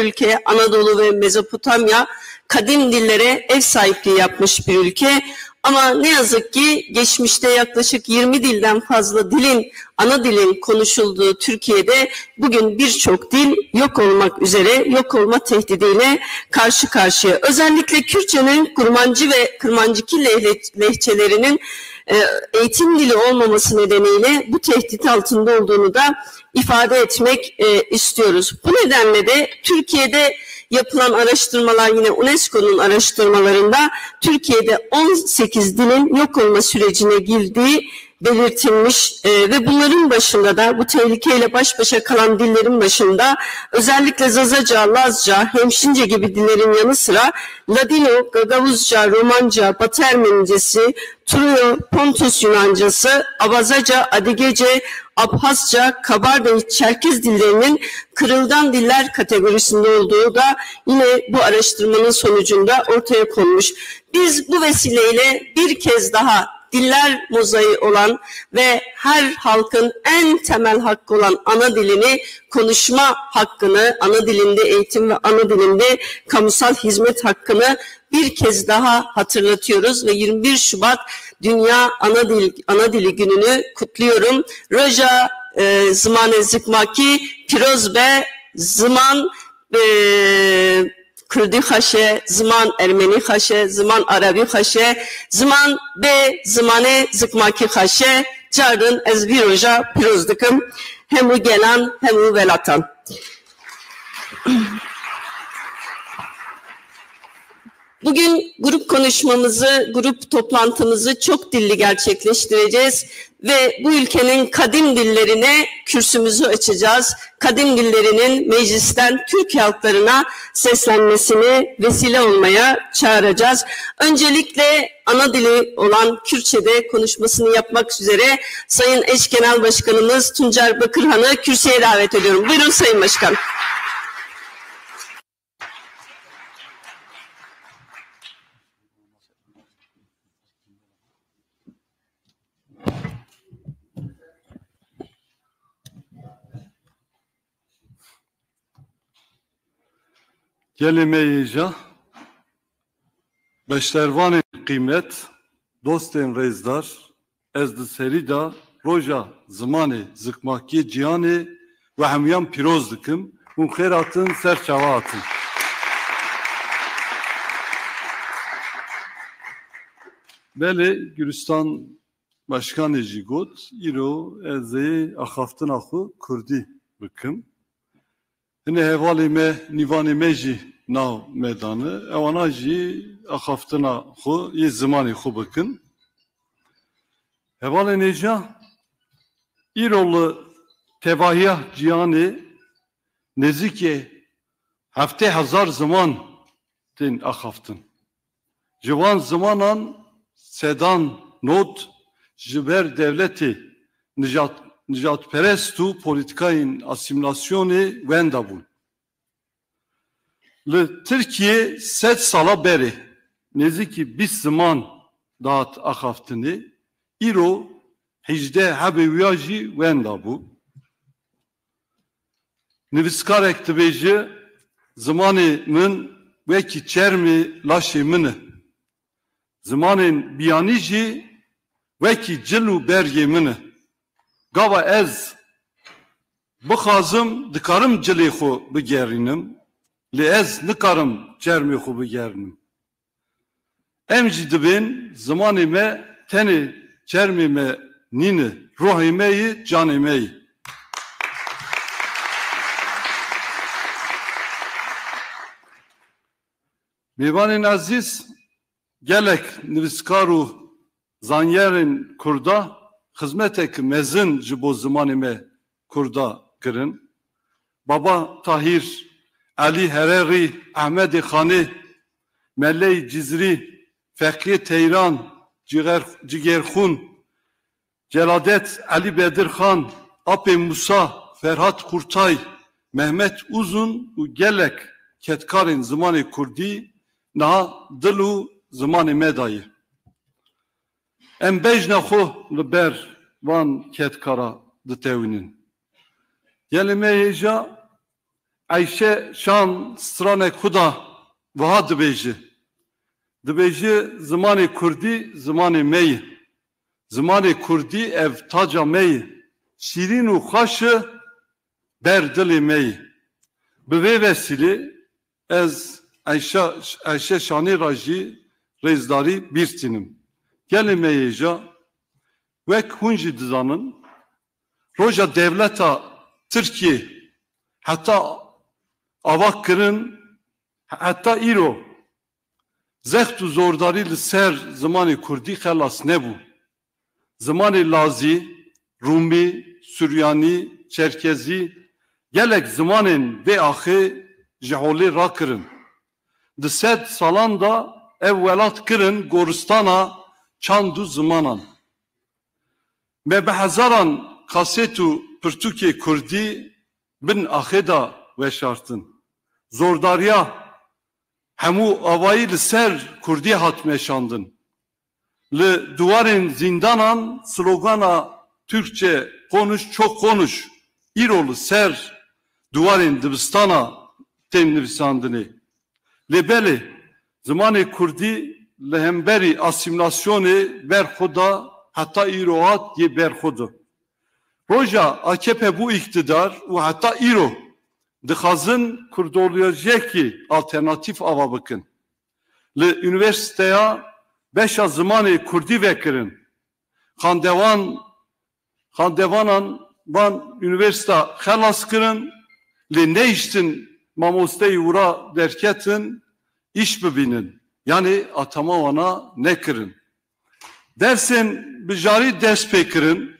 ülke Anadolu ve Mezopotamya kadim dillere ev sahipliği yapmış bir ülke. Ama ne yazık ki geçmişte yaklaşık 20 dilden fazla ana dilin konuşulduğu Türkiye'de bugün birçok dil yok olmak üzere, yok olma tehdidiyle karşı karşıya. Özellikle Kürtçenin Kurmancı ve Kırmancıki lehçelerinin eğitim dili olmaması nedeniyle bu tehdit altında olduğunu da ifade etmek istiyoruz. Bu nedenle de Türkiye'de yapılan araştırmalar, yine UNESCO'nun araştırmalarında Türkiye'de 18 dilin yok olma sürecine girdiği belirtilmiş ve bunların başında da, bu tehlikeyle baş başa kalan dillerin başında özellikle Zazaca, Lazca, Hemşince gibi dillerin yanı sıra Ladino, Gagavuzca, Romanca, Batı Ermenicesi, Truyo, Pontus Yunancası, Abazaca, Adigece, Abhazca, Kabarda, Çerkez dillerinin kırılgan diller kategorisinde olduğu da yine bu araştırmanın sonucunda ortaya konmuş. Biz bu vesileyle bir kez daha diller mozaiği olan ve her halkın en temel hakkı olan ana dilini konuşma hakkını, ana dilinde eğitim ve ana dilinde kamusal hizmet hakkını bir kez daha hatırlatıyoruz ve 21 Şubat Dünya Ana Dili Günü'nü kutluyorum. Roja zmane zikmaki pirozbe zman Kürdi xaşe, zman Ermeni xaşe, zman Arabi xaşe, zman be zmane zikmaki xaşe, cardın ez bir roja piroz dikim, hemu gelan hemu velatan. Bugün grup konuşmamızı, grup toplantımızı çok dilli gerçekleştireceğiz ve bu ülkenin kadim dillerine kürsümüzü açacağız. Kadim dillerinin meclisten Türk halklarına seslenmesini vesile olmaya çağıracağız. Öncelikle ana dili olan Kürtçe'de konuşmasını yapmak üzere Sayın Eş Genel Başkanımız Tuncer Bakırhan'ı kürsüye davet ediyorum. Buyurun Sayın Başkan. Kelime-i Jah, beşlervan kıymet, dostên rezdar, ez di serîda roja zimanê zikmakî ciyanê ve hemûyan pîroz dikim û xêr hatin ser çawa hatin. Belê Gülistan Başkanê jî got, îro ez ê axaftina xwe Kurdî bikim. Hine hevalê me, nîvanê me jî nav medanı, ewana jî axaftina xwe yê zimanê xwe bikin. Hevalê nêja, îro li tevahiya ciyanê nêzîkê 70,000 ziman tên axaftin. Ji wan zimanan sedan not ji ber devletê nijatperest û polîtikayên asimilasyonê wenda bûn. Li Tirkiye 100 sala berê nêzîkî 20 ziman dat axaftinê, îro 18 hebê wiya jî wenda bû. Nivîskarek dibêje zimanê min wekî çermê laşê min e. Zimanên biyanî jî wekî cil û bergê min e. Gava ez bixwazim dikarim cilê xwe bigerînim, lê ez nikarim çermê xwe bigerînim. Em jî dibên zimanê me tenê çermê me nîne, ruhê me yê, canê me yê. Mêvanên ezîz, gelek nivîskar û zanyerên Kurda xizmetek mezin ji bo zimanê me Kurda kirin. Baba Tahir, Ali Hererî, Ahmedê Xanê, Mellê Cizrî, Feqî Teyran, Cigerxûn, Celadet Ali Bedirxan, Apê Musa, Ferhat Kurtay, Mehmet Uzun û gelek ketkarên zimanê Kurdî niha dil û zimanê me dayê. Em bejna xwe li ber van ketkara ditewînin. Gelê me hêja Ayşe şan strane kuda vaha dibêje. Dibêje zimanê Kurdî zimanê me ye. Zimanê Kurdî ev taca me ye. Şîrîn û xweş e ber dilê me ye. Bi vê vesilê ez Ayşe şanê ra jî rêzdarî bîrtînim. Gelê me yê ja wek hûn jî dizanin roja devleta Tirkiye heta avak kirin heta îro zext û zordarî li ser zimanê Kurdî xelas nebû. Zimanê Lazî, Rumî, Suryanî, Çerkezî gelek zimanên vê axê ji holê rakirin. Di sed salan da ev welat kirin goristana çand û zimanan. Me bi hezaran kasêt û pirtûkê Kurdî bin axê da weşartin. Zordariya hemû avayî li ser Kurdî hat meşandin. Li duwarên zindanan slogana Türkçe konuş çok konuş îro li ser duwarên dibistana tên nivîsandinê. Lê belê zimanê Kurdî li hemberî asîmilasyonê berxwe da heta îro hat yê berxwe de. Roja AKP bû iktidar û heta îro dixwazin kurdolojiyekî alternatîf ava bikin. Li üniversiteya beşa zimanê Kurdî vekirin. Xandevanan van üniversite xelas kirin, lê neyiştin mamosteyî wira derketin, iş bibînin. Yani atama wana nekirin. Dersên bijarî ders pê kirin,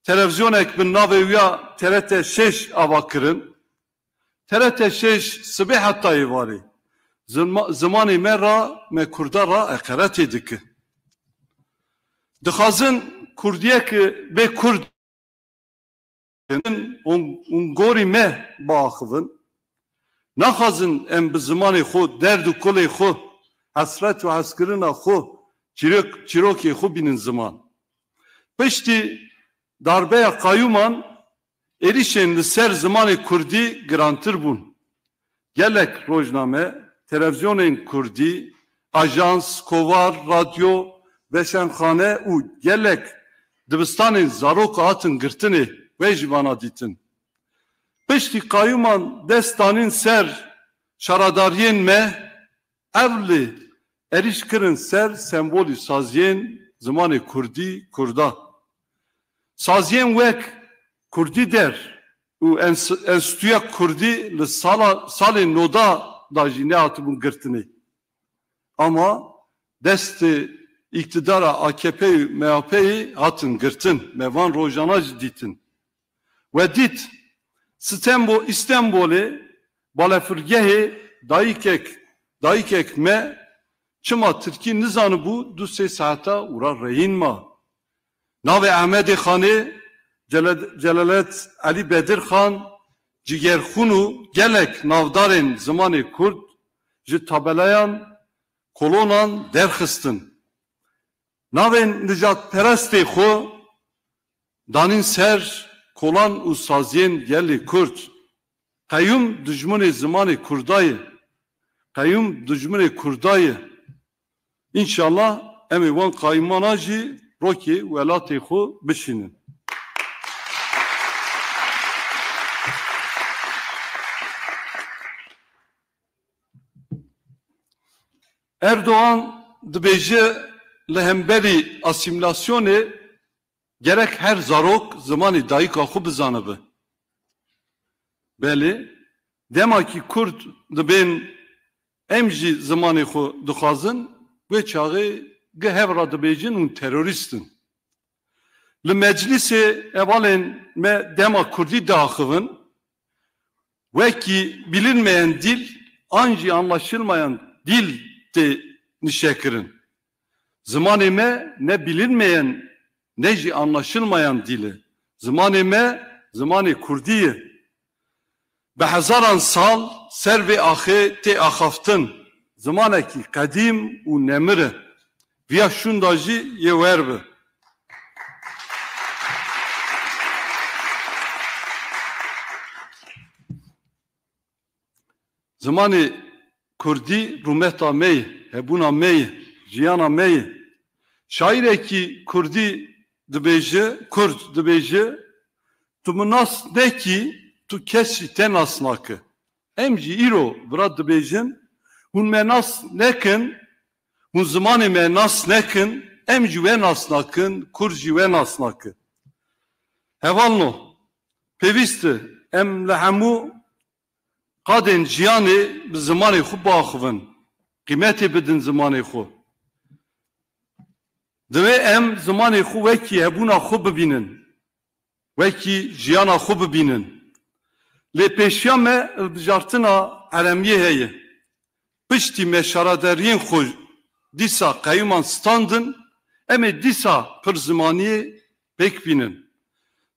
televizyonek bin navê wî TRT 6 ava kirin. TRT 6 sibê hetayê varê. Zimanê me ra me Kurda ra eqeretê dike. Dixwazin Kurdiyekî bê Kurd û gorî me biaxivin. Naxwazin em bi zimanê xwe derd û kulê xwe hesret û hezkirina xwe çîrokê xwe bînin ziman. Piştî darbeya Qayûman êrişên li ser zimanê Kurdî girantir bûn. Gelek rojname, televizyonên Kurdî, ajans, kovar, radyo, veşemxane û gelek dibistanên zarok hatin girtinê wê jî vana dîtin. Piştî Qayûman dest danîn ser şaradariyên me evlê êriş kirin ser sembolî saziyên zimanê Kurdî Kurda. Saziyên wek Kurdî der û enstitûya Kurdî li salên noda da jî nehatibûn girtinê. Ama destê iktidara AKP û MHP'yê hatin girtin. Me van rojana jî dîtin. Ve dît İstanbulê balafirgehê dayîkek me çima Tirkî nizanibû du sê saeta wira rehîn ma. Navê Ahmedê Xanê, Celalet Ali Bedir Xan, cigerxûn û gelek navdarên zimanê Kurd ji tabelayan kolonan derxistin. Navên nijadperestê xwe danîn ser kolan û saziyên gelê Kurd. Qayyum dijminê zimanê Kurdayê. Qayyum dijminê Kurdayê. İnşallah em ê wan qayyumana jî rokê welatê xwe bişînin. Erdoğan dibêje li hemberî asîmilasyonê gerek her zarok zimanê dayîka xwe bizanibe. Belê, demakî Kurd dibên em jî zimanê xwe dixwazin, wê çaxê gihevra dibêjin û terorîstin. Li meclisê evalên me dema Kurdî diaxivin, wekî bilinmeyen dil, an jî anlaşılmayan dil de nişekirin. Zimanê me ne bilinmeyen ne jî anlaşılmayan dili. Zimanê me zimanê Kurdî ye. Bi hezaran sal ser vê axê tê axaftin. Zimanekî qedîm û nemir e. Viya şûn da jî yê wer be. Zamanı Kurdi rumeta mey, hebuna mey, jiyana mey. Şair ki Kurdi dibêje, Kurd dibêje, tu minas neki, tu kes te nas nake. Em jî îro vira dibêjin, hûn me nas nekin, hûn zimanê me nas nekin, em jî we nas nakin, Kurd jî we nas nake. Hevalno, pêwîst e em li hemû qadên jiyanê bi zimanê xwe biaxivin, qîmetê bidin zimanê xwe. Divê em zimanê xwe wekî hebûna xwe bibînin, wekî jiyana xwe bibînin. Lê pêşiya me hilbijartina eremiyê heye. Piştî me şaraderiyên xwe dîsa qeyûman standin, em ê dîsa pir zimaniyê pêk bînin.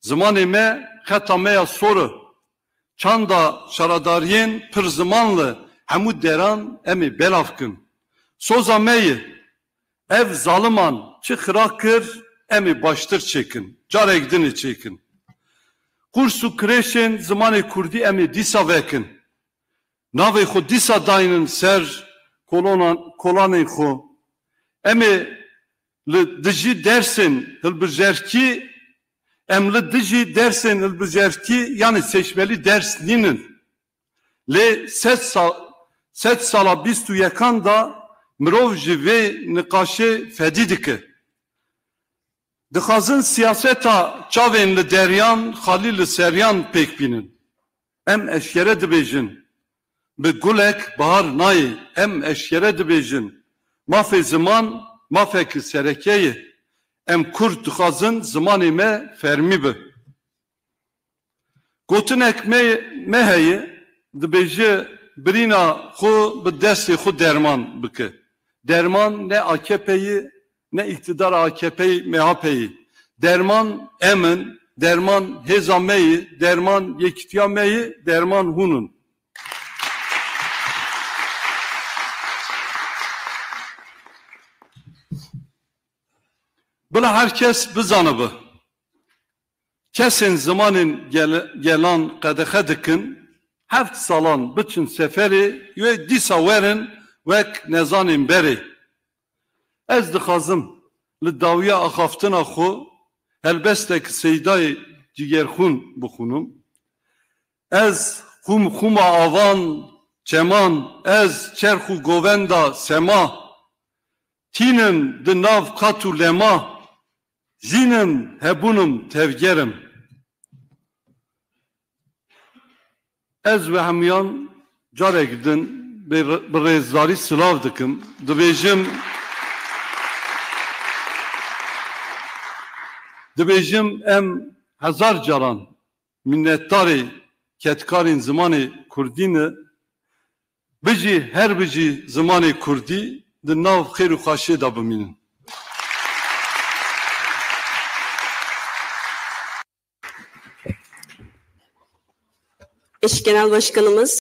Zimanê me xeta me ya sor e. Çanda şaradariyên pir zimanlı hemû deran em ê belav kin. Soza me ye, ev zaliman çi xira kir, em ê baştir çêkin, carek dinê çêkin. Qurs û kirêşên zimanê Kurdî em ê dîsa vekin. Navê xwe dîsa dayinin ser kolanên xwe. Em ê li dijî dersên hilbijerkî, em li dijî dersên hilbijerkî yani seçmeli ders nînin. Lê sed sala bîst û yekan da mirov ji vê niqaşê fedî dike. Dixwazin siyaseta çavên li deryan xalî li seryan pêk bînin. Em eşkere dibêjin. Bi gulek bahar nayê, em eşkere dibêjin. Mafê ziman, mafekî serekeyê. Em Kurd dixwazin zimanê me fermî be. Gotinek me heye, dibêje birîna xwe bi destê xwe derman bike. Derman ne AKP'yi, ne iktidar AKP'yi, MHP'yi. Derman emin, derman hezameyi, derman yekitiyameyi, derman hunun. Bila herkes bizanıbı. Kesin zamanın gelan qadexe dikin, heft salan biçin seferi, ve dîsa werin wek nezanin beri. Ez dixwazim li dawiya axaftina xwe helbestek seydayê cigerxûn bixûnim. Ez xûma avan çeman, ez çerx û govenda sema. Tînim di nav qat û lema, jînim hebûnim tevgerim. Ez ve hemûyan carek din bi rêzdarî silav dikim. Dibêjim em hezar caran minnetdarê ketkarên zimanê Kurdî ne, bijî her bijî zimanê Kurdî di nav xêr û xweşiyê da bimînin. Eş Genel Başkanımız